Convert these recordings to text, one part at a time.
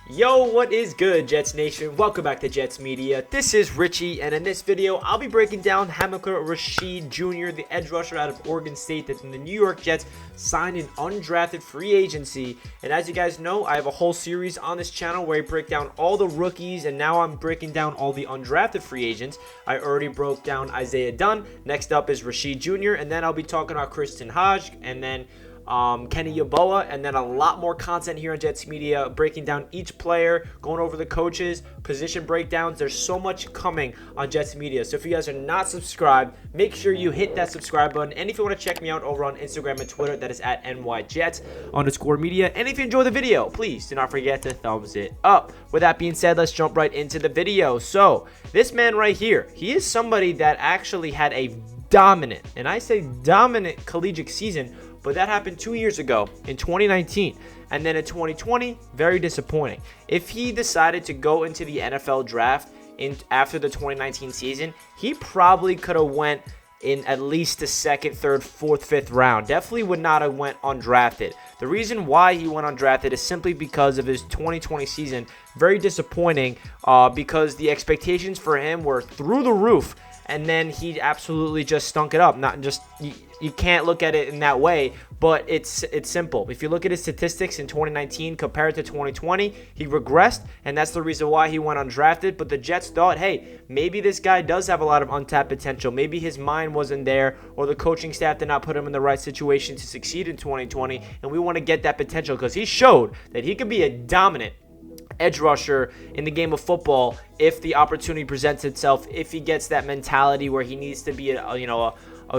Yo, what is good, Jets Nation? Welcome back to Jets Media. This is Richie, and in this video, I'll be breaking down Hamilcar Rasheed Jr., the edge rusher out of Oregon State that the New York Jets signed in undrafted free agency. And as you guys know, I have a whole series on this channel where I break down all the rookies, and now I'm breaking down all the undrafted free agents. I already broke down Isaiah Dunn. Next up is Rasheed Jr., and then I'll be talking about Christian Hodge, and then Kenny Yeboah, and then a lot more content here on Jets Media, breaking down each player, going over the coaches, position breakdowns. There's so much coming on Jets Media. So if you guys are not subscribed, make sure you hit that subscribe button. And if you want to check me out over on Instagram and Twitter, that is at NYJets_media. And if you enjoy the video, please do not forget to thumbs it up. With that being said, let's jump right into the video. So this man right here, he is somebody that actually had a dominant, and I say dominant, collegiate season. But that happened 2 years ago in 2019. And then in 2020, very disappointing. If he decided to go into the NFL draft after the 2019 season, he probably could have went in at least the second, third, fourth, fifth round. Definitely would not have went undrafted. The reason why he went undrafted is simply because of his 2020 season. Very disappointing because the expectations for him were through the roof. And then he absolutely just stunk it up. Not just you can't look at it in that way, but it's simple. If you look at his statistics in 2019 compared to 2020, he regressed, and that's the reason why he went undrafted. But the Jets thought, hey, maybe this guy does have a lot of untapped potential. Maybe his mind wasn't there, or the coaching staff did not put him in the right situation to succeed in 2020, and we want to get that potential because he showed that he could be a dominant edge rusher in the game of football if the opportunity presents itself, if he gets that mentality where he needs to be a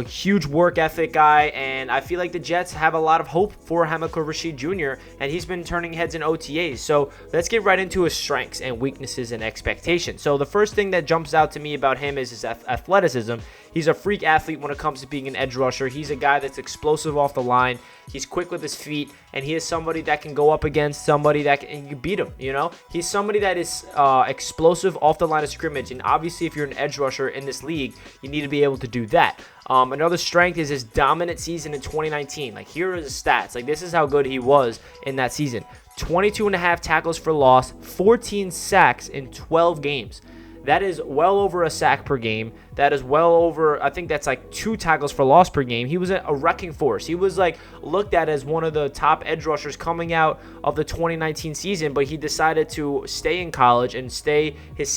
huge work ethic guy. And I feel like the Jets have a lot of hope for Hamilcar Rasheed Jr., and he's been turning heads in OTAs. So let's get right into his strengths and weaknesses and expectations. So the first thing that jumps out to me about him is his athleticism. He's a freak athlete when it comes to being an edge rusher. He's a guy that's explosive off the line. He's quick with his feet, and he is somebody that can go up against somebody that can beat him. He's somebody that is explosive off the line of scrimmage, and obviously if you're an edge rusher in this league, you need to be able to do that. Another strength is his dominant season in 2019. Here are his stats. This is how good he was in that season. 22.5 tackles for loss, 14 sacks in 12 games. That is well over a sack per game. That is well over, I think that's 2 tackles for loss per game. He was a wrecking force. He was looked at as one of the top edge rushers coming out of the 2019 season, but he decided to stay in college and stay his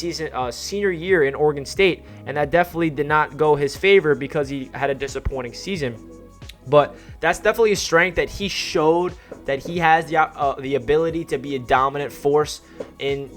senior year in Oregon State, and that definitely did not go his favor because he had a disappointing season. But that's definitely a strength that he showed that he has the ability to be a dominant force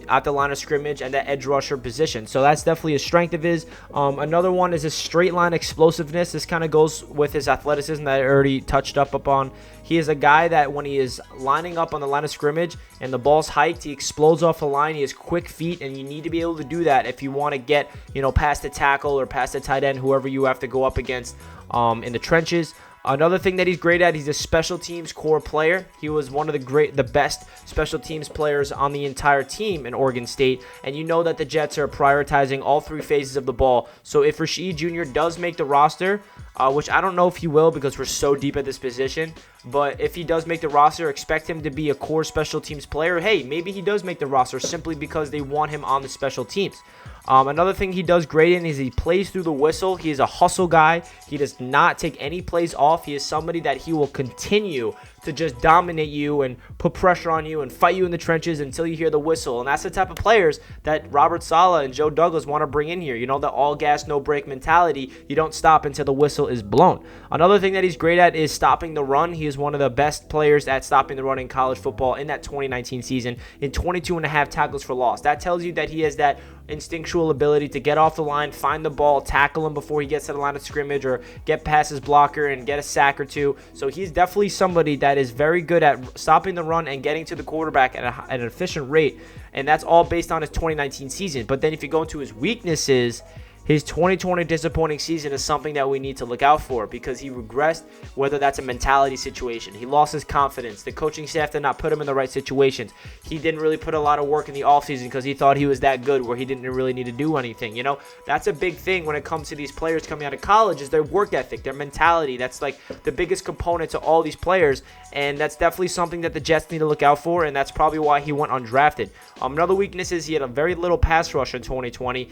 at the line of scrimmage and that edge rusher position. So that's definitely a strength of his. Another one is his straight line explosiveness. This kind of goes with his athleticism that I already touched up upon. He is a guy that when he is lining up on the line of scrimmage and the ball's hiked, he explodes off the line. He has quick feet, and you need to be able to do that if you want to get past the tackle or past the tight end, whoever you have to go up against in the trenches. Another thing that he's great at, he's a special teams core player. He was one of the best special teams players on the entire team in Oregon State. And you know that the Jets are prioritizing all 3 phases of the ball. So if Rasheed Jr. does make the roster, which I don't know if he will because we're so deep at this position, but if he does make the roster, expect him to be a core special teams player. Hey, maybe he does make the roster simply because they want him on the special teams. Another thing he does great in is he plays through the whistle. He is a hustle guy. He does not take any plays off. He is somebody that he will continue to just dominate you and put pressure on you and fight you in the trenches until you hear the whistle. And that's the type of players that Robert Saleh and Joe Douglas want to bring in here. The all gas, no break mentality. You don't stop until the whistle is blown. Another thing that he's great at is stopping the run. He is one of the best players at stopping the run in college football in that 2019 season in 22.5 tackles for loss. That tells you that he has that instinctual ability to get off the line, find the ball, tackle him before he gets to the line of scrimmage, or get past his blocker and get a sack or two. So he's definitely somebody that is very good at stopping the run and getting to the quarterback at an efficient rate, and that's all based on his 2019 season. But then if you go into his weaknesses, his 2020 disappointing season is something that we need to look out for because he regressed, whether that's a mentality situation. He lost his confidence. The coaching staff did not put him in the right situations. He didn't really put a lot of work in the offseason because he thought he was that good where he didn't really need to do anything. You know, that's a big thing when it comes to these players coming out of college is their work ethic, their mentality. That's like the biggest component to all these players, and that's definitely something that the Jets need to look out for, and that's probably why he went undrafted. Another weakness is he had a very little pass rush in 2020.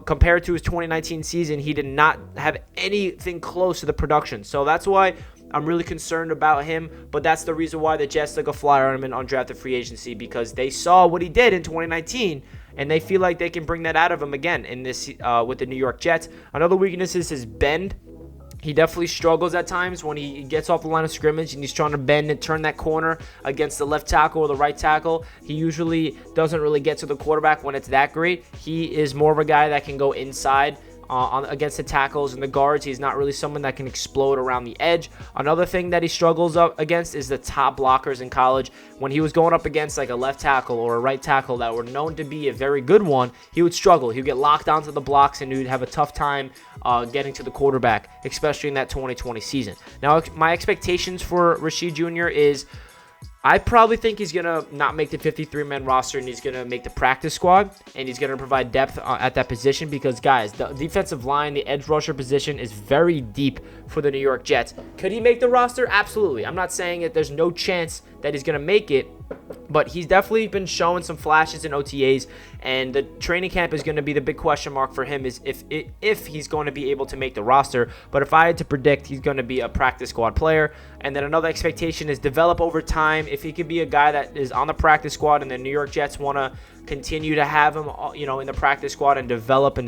Compared to his 2019 season, he did not have anything close to the production. So that's why I'm really concerned about him, but that's the reason why the Jets took a flyer on him in undrafted free agency, because they saw what he did in 2019, and they feel like they can bring that out of him again in this with the New York Jets. Another weakness is his bend. He definitely struggles at times when he gets off the line of scrimmage and he's trying to bend and turn that corner against the left tackle or the right tackle. He usually doesn't really get to the quarterback when it's that great. He is more of a guy that can go inside against the tackles and the guards. He's not really someone that can explode around the edge. Another thing that he struggles up against is the top blockers in college. When he was going up against like a left tackle or a right tackle that were known to be a very good one, he would struggle. He would get locked onto the blocks and he would have a tough time getting to the quarterback, especially in that 2020 season. Now, my expectations for Rasheed Jr. is I probably think he's going to not make the 53-man roster, and he's going to make the practice squad, and he's going to provide depth at that position because, guys, the defensive line, the edge rusher position is very deep for the New York Jets. Could he make the roster? Absolutely. I'm not saying that there's no chance that he's going to make it, but he's definitely been showing some flashes in OTAs, and the training camp is going to be the big question mark for him is if he's going to be able to make the roster. But if I had to predict, he's going to be a practice squad player. And then another expectation is develop over time. If he could be a guy that is on the practice squad and the New York Jets want to continue to have him, in the practice squad and develop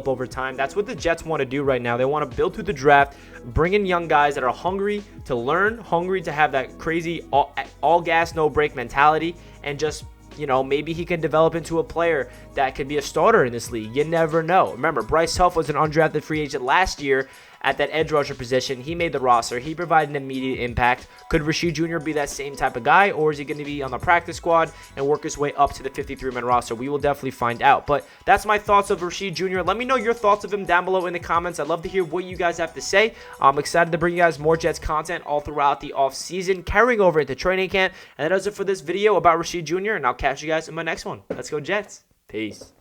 over time. That's what the Jets want to do right now. They want to build through the draft, bring in young guys that are hungry to learn, hungry to have that crazy all gas, no break mentality, and just maybe he can develop into a player that could be a starter in this league. You never know. Remember, Bryce Huff was an undrafted free agent last year at that edge rusher position. He made the roster. He provided an immediate impact. Could Rasheed Jr. be that same type of guy, or is he going to be on the practice squad and work his way up to the 53-man roster? We will definitely find out. But that's my thoughts of Rasheed Jr. Let me know your thoughts of him down below in the comments. I'd love to hear what you guys have to say. I'm excited to bring you guys more Jets content all throughout the offseason, carrying over into training camp. And that does it for this video about Rasheed Jr., and I'll catch you guys in my next one. Let's go Jets. Peace.